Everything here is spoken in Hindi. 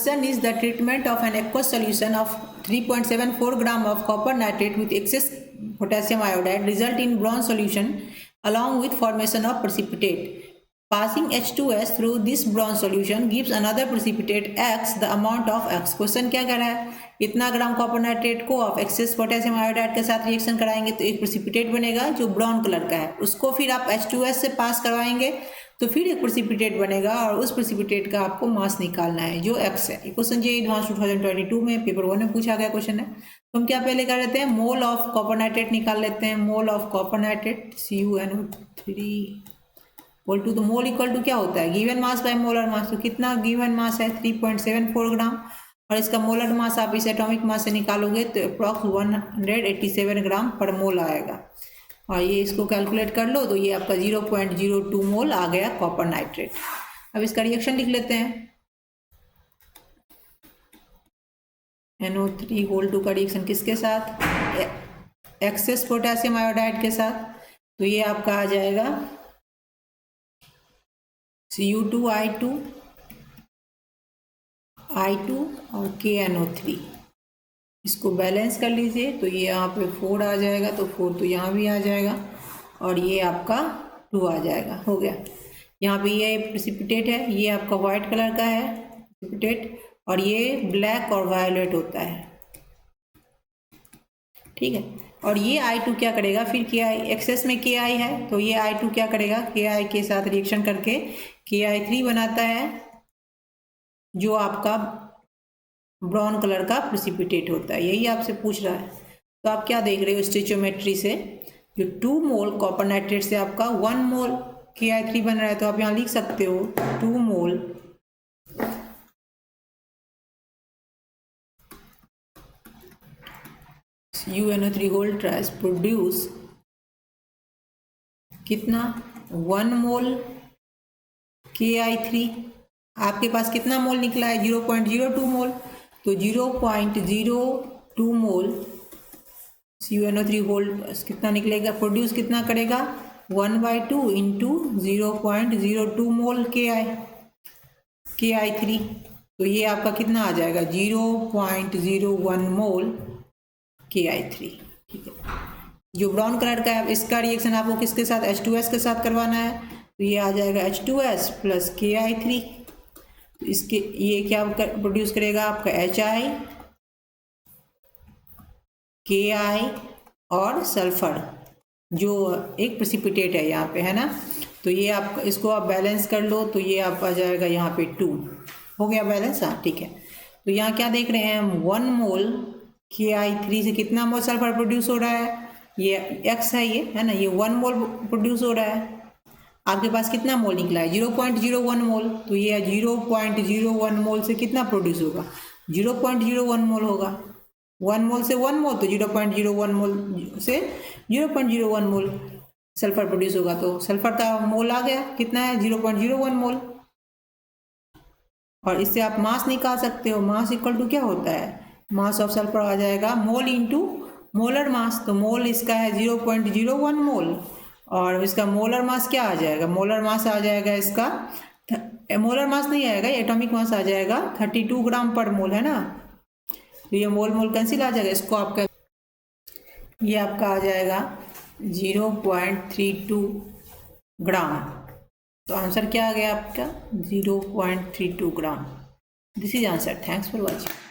Question is the treatment of an aqueous solution of 3.74 gram of copper nitrate with excess potassium iodide result in bronze solution along with formation of precipitate. Passing H2S through this bronze solution gives another precipitate X the amount of X. Question क्या कर रहा है, इतना ग्राम कॉपर नाइट्रेट को आप एक्सेस पोटेशियम आयोडाइड के साथ रिएक्शन कराएंगे तो एक प्रेसिपिटेट बनेगा जो ब्राउन कलर का है, उसको फिर आप H2S से पास करवाएंगे तो फिर एक प्रेसिपिटेट बनेगा और उस प्रेसिपिटेट का आपको मास निकालना है जो X है। ये क्वेश्चन जे एडवांस 2022 में पेपर 1 में पूछा गया क्वेश्चन है। तो हम क्या पहले कर लेते हैं, मोल ऑफ कॉपर नाइट्रेट निकाल लेते हैं। Mole of copper nitrate CuNO3 equal to, तो मोल इक्वल टू क्या होता है, given mass by molar mass. तो कितना गिवन मास है 3.74 ग्राम और इसका मोलर मास आप इस एटॉमिक मास से निकालोगे तो अप्रॉक्स 187 ग्राम पर मोल आएगा और ये इसको कैलकुलेट कर लो तो ये आपका 0.02 मोल आ गया कॉपर नाइट्रेट। अब इसका रिएक्शन लिख लेते हैं। NO3 होल 2 का रिएक्शन किसके साथ, एक्सेस पोटेशियम आयोडाइड के साथ, तो ये आपका आ जाएगा Cu2I2 और KNO3। इसको बैलेंस कर लीजिए तो ये यहाँ पे 4 आ जाएगा, तो 4 तो यहाँ भी आ जाएगा और ये आपका 2 आ जाएगा, हो गया। यहाँ पे ये प्रेसिपिटेट है, ये आपका वाइट कलर का है प्रेसिपिटेट और ये ब्लैक और वायोलेट होता है, ठीक है। और ये I2 क्या करेगा फिर Ki, एक्सेस में Ki है तो ये I2 क्या करेगा Ki के साथ रिएक्शन करके Ki3 बनाता है जो आपका ब्राउन कलर का प्रेसिपिटेट होता है, यही आपसे पूछ रहा है। तो आप क्या देख रहे हो स्टोइचियोमेट्री से, जो 2 मोल कॉपर नाइट्रेट से आपका 1 मोल Ki3 बन रहा है, तो आप यहाँ लिख सकते हो 2 मोल CuNO3 होल ट्राइस प्रोड्यूस कितना 1 मोल Ki3। आपके पास कितना मोल निकला है 0.02 मोल, तो 0.02 मोल CuNO3 होल कितना निकलेगा, प्रोड्यूस कितना करेगा 1/2 इंटू 0.02 मोल Ki3, तो ये आपका कितना आ जाएगा 0.01 मोल Ki3, ठीक है। जो ब्राउन कलर का है इसका रिएक्शन आपको किसके साथ H2S के साथ करवाना है, तो ये आ जाएगा H2S प्लस Ki3। तो इसके ये क्या प्रोड्यूस करेगा आपका HI Ki और सल्फर जो एक प्रेसिपिटेट है यहाँ पे, है ना। तो ये आप इसको आप बैलेंस कर लो तो ये आप आ जाएगा यहाँ पे 2, हो गया बैलेंस, हाँ ठीक है। तो यहाँ क्या देख रहे हैं हम 1 मोल Ki3 से कितना मोल सल्फर प्रोड्यूस हो रहा है, ये X है ये, है ना, ये 1 मोल प्रोड्यूस हो रहा है। आपके पास कितना मोल निकला है 0.01 मोल, तो ये 0.01 मोल से कितना प्रोड्यूस होगा 0.01 मोल होगा, 1 मोल से 1 मोल, तो 0.01 मोल से 0.01 मोल सल्फर प्रोड्यूस होगा। तो सल्फर का मोल आ गया कितना है 0.01 मोल। और इससे आप मास निकाल सकते हो, मास इक्वल टू क्या होता है, मास ऑफ सल्फर आ जाएगा मोल इंटू मोलर मास। तो मोल इसका है 0.01 मोल और इसका मोलर मास क्या आ जाएगा, मोलर मास आ जाएगा इसका, मोलर मास नहीं आएगा, एटॉमिक मास आ जाएगा 32 ग्राम पर मोल, है ना। तो ये मोल मोल कैंसिल आ जाएगा, इसको आपका ये आपका आ जाएगा 0.32 ग्राम। तो आंसर क्या आ गया आपका 0.32 gram. This is answer. Thanks for watching.